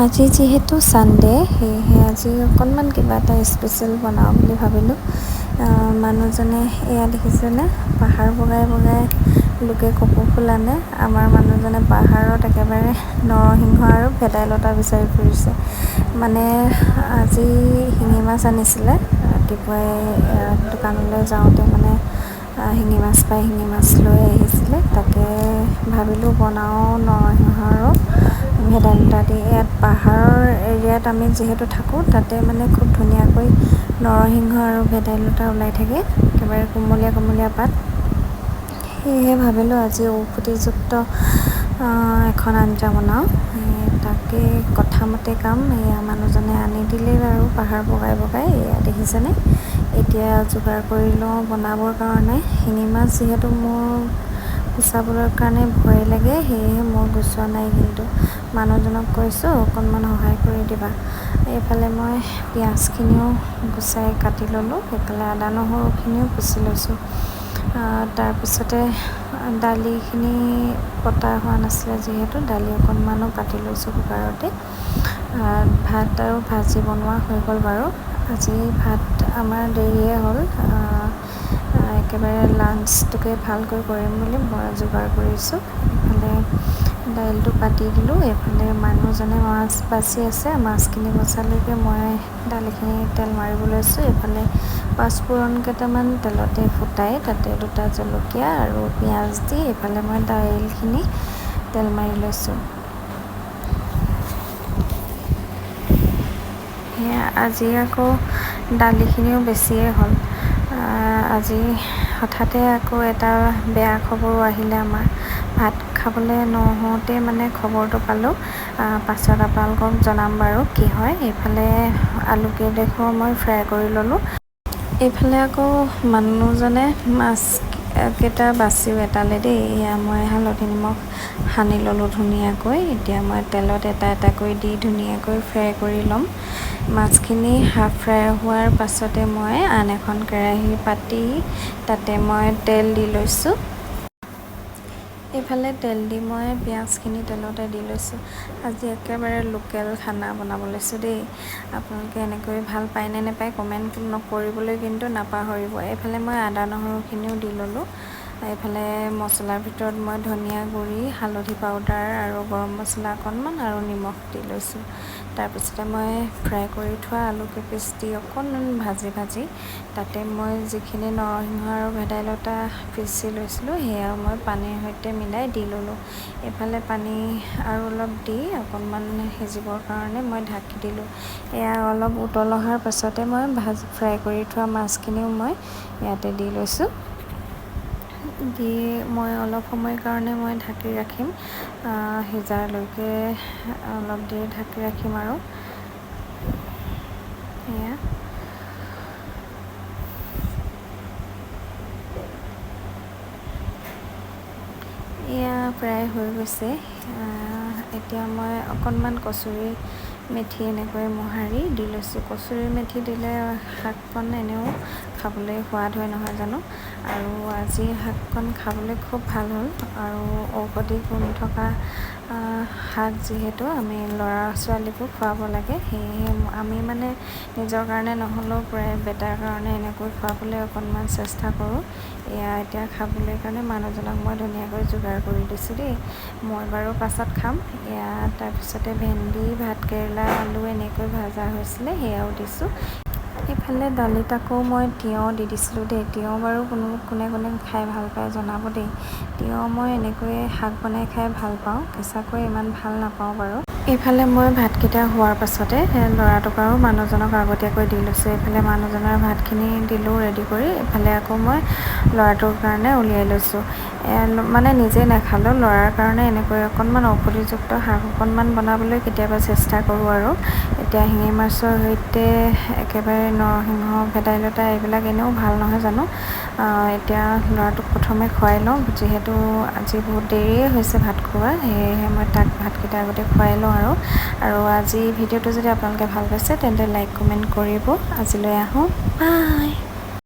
আজি যিহেতু ছানডে, সেয়েহে আজি অকণমান কিবা এটা স্পেচিয়েল বনাওঁ বুলি ভাবিলোঁ। মানুহজনে এয়া দেখিছেনে, পাহাৰ বগাই বগাই লোকে কপৌ ফুল আনে। আমাৰ মানুহজনে পাহাৰত একেবাৰে নৰসিংহ আৰু ভেদাইলতা বিচাৰি ফুৰিছে। মানে আজি শিঙি মাছ আনিছিলে, ৰাতিপুৱাই দোকানলৈ যাওঁতে মানে শিঙি মাছ পাই শিঙি মাছ লৈ আহিছিলে। তাকে ভাবিলোঁ বনাওঁ নৰসিংহ আৰু ভেদাইলতা দি। ইয়াত পাহাৰৰ এৰিয়াত আমি যিহেতু থাকোঁ, তাতে মানে খুব ধুনীয়াকৈ নৰসিংহ আৰু ভেদাইলতা ওলাই থাকে, একেবাৰে কোমলীয়া কোমলীয়া পাত। সেয়েহে ভাবিলোঁ আজি ঔষধিযুক্ত এখন আঞ্জা বনাওঁ। তাকে কথামতে কাম, এয়া মানুহজনে আনি দিলেই বাৰু পাহাৰ বগাই বগাই। এয়া দেখিছেনে, এতিয়া যোগাৰ কৰি লওঁ বনাবৰ কাৰণে। শিঙি মাছ যিহেতু মোৰ গুচাবৰ কাৰণে ভয় লাগে, সেয়েহে মই গুচোৱা নাই, কিন্তু মানুহজনক কৈছোঁ অকণমান সহায় কৰি দিবা। এইফালে মই পিঁয়াজখিনিও গুচাই কাটি ল'লোঁ, এইফালে আদা নহৰুখিনিও পিচি লৈছোঁ। তাৰপিছতে দালিখিনি পতা হোৱা নাছিলে, যিহেতু দালি অকণমানো পাতি লৈছোঁ কুকাৰতে। ভাত আৰু ভাজি বনোৱা হৈ গ'ল বাৰু। আজি ভাত আমাৰ দেৰিয়ে হ'ল, একেবাৰে লাঞ্চটোকে ভালকৈ কৰিম বুলি মই যোগাৰ কৰিছোঁ। এইফালে দাইলটো পাতি দিলোঁ, এইফালে মানুহজনে মাছ বাচি আছে। মাছখিনি বচালৈকে মই দালিখিনি তেল মাৰিব লৈছোঁ। এইফালে পাঁচফোৰণ কেইটামান তেলতে ফুটাই তাতে দুটা জলকীয়া আৰু পিঁয়াজ দি এইফালে মই দাইলখিনি তেল মাৰি লৈছোঁ। সেয়া আজি আকৌ দালিখিনিও বেছিয়ে হ'ল। আজি হঠাতে আকৌ এটা বেয়া খবৰো আহিলে আমাৰ। ভাত খাবলৈ নহওঁতে মানে খবৰটো পালোঁ। পাছত আপোনালোকক জনাম বাৰু কি হয়। এইফালে আলুকেইডোখৰ মই ফ্ৰাই কৰি ল'লোঁ। এইফালে আকৌ মানুহজনে মাছকেইটা বাচিও এটালে দেই। এয়া মই হালধি নিমখ সানি ল'লোঁ ধুনীয়াকৈ। এতিয়া মই তেলত এটা এটাকৈ দি ধুনীয়াকৈ ফ্ৰাই কৰি ল'ম। মাছখিনি হাফ ফ্ৰাই হোৱাৰ পাছতে মই আন এখন কেৰাহী পাতি তাতে মই তেল দি লৈছোঁ। এইফালে তেল দি মই পিঁয়াজখিনি তেলতে দি লৈছোঁ। আজি একেবাৰে লোকেল খানা বনাব লৈছোঁ দেই। আপোনালোকে এনেকৈ ভাল পায় নে নাপায় কমেণ্ট কৰিবলৈ কিন্তু নাপাহৰিব। এইফালে মই আদা নহৰুখিনিও দি ল'লোঁ। এইফালে মছলাৰ ভিতৰত মই ধনিয়া গুড়ি, হালধি পাউডাৰ আৰু গৰম মছলা অকণমান আৰু নিমখ দি লৈছোঁ। তাৰপিছতে মই ফ্ৰাই কৰি থোৱা আলুকেইপিচ দি অকণমান ভাজি তাতে মই যিখিনি নৰসিংহ আৰু ভেদাইলতা পিচি লৈছিলোঁ, সেয়াও মই পানীৰ সৈতে মিলাই দি ল'লোঁ। এইফালে পানী আৰু অলপ দি অকণমান সিজিবৰ কাৰণে মই ঢাকি দিলোঁ। এয়া অলপ উতল অহাৰ পাছতে মই ফ্ৰাই কৰি থোৱা মাছখিনিও মই ইয়াতে দি লৈছোঁ। দি মই অলপ সময়ৰ কাৰণে মই ঢাকি ৰাখিম, সিজালৈকে অলপ দেৰি ঢাকি ৰাখিম আৰু। এয়া প্ৰায় হৈ গৈছে। এতিয়া মই অকণমান কচুৰি মেথি এনেকৈ মোহাৰি দি লৈছোঁ। কচুৰি মেথি দিলে শাককণ এনেও খাবলৈ সোৱাদ হয় নহয় জানো। আৰু আজি শাককণ খাবলৈ খুব ভাল হ'ল। আৰু ঔষধি গুণ থকা শাক যিহেতু আমি ল'ৰা ছোৱালীকো খুৱাব লাগে, সেয়েহে আমি মানে নিজৰ কাৰণে নহ'লেও প্ৰায় বেটাৰ কাৰণে এনেকৈ খুৱাবলৈ অকণমান চেষ্টা কৰোঁ। এয়া এতিয়া খাবলৈ কাৰণে মানুহজনক মই ধুনীয়াকৈ যোগাৰ কৰি দিছোঁ দেই। মই বাৰু পাছত খাম। এয়া তাৰপিছতে ভেন্দি, ভাতকেৰেলা, আলু এনেকৈ ভাজা হৈছিলে, সেয়াও দিছোঁ। এইফালে দালিত আকৌ মই তিয়ঁহ দি দিছিলোঁ দেই। তিয়ঁহ বাৰু কোনে কোনে খাই ভাল পায় জনাব দেই। তিয়ঁহ মই এনেকৈয়ে শাক বনাই খাই ভাল পাওঁ, কেঁচাকৈ ইমান ভাল নাপাওঁ বাৰু। এইফালে মই ভাতকেইটা হোৱাৰ পাছতে ল'ৰাটোক আৰু মানুহজনক আগতীয়াকৈ দি লৈছোঁ। এইফালে মানুহজনৰ ভাতখিনি দিলোঁ ৰেডি কৰি, এইফালে আকৌ মই ল'ৰাটোৰ কাৰণে উলিয়াই লৈছোঁ। মানে নিজে নাখালেও ল'ৰাৰ কাৰণে এনেকৈ অকণমান ঔষধিযুক্ত শাক অকণমান বনাবলৈ কেতিয়াবা চেষ্টা কৰোঁ আৰু। এতিয়া শিঙি মাছৰ সৈতে একেবাৰে নৰসিংহ, ভেদাইলতা এইবিলাক এনেও ভাল নহয় জানো। এতিয়া ল'ৰাটোক প্ৰথমে খুৱাই লওঁ, যিহেতু আজি বহুত দেৰিয়ে হৈছে ভাত খোৱা, সেয়েহে মই তাক ভাতকেইটা আগতে খুৱাই লওঁ আৰু আজি ভিডিঅ'টো যদি আপোনালোকে ভাল পাইছে তেন্তে লাইক কমেণ্ট কৰিব। আজিলৈ আহোঁ, বাই।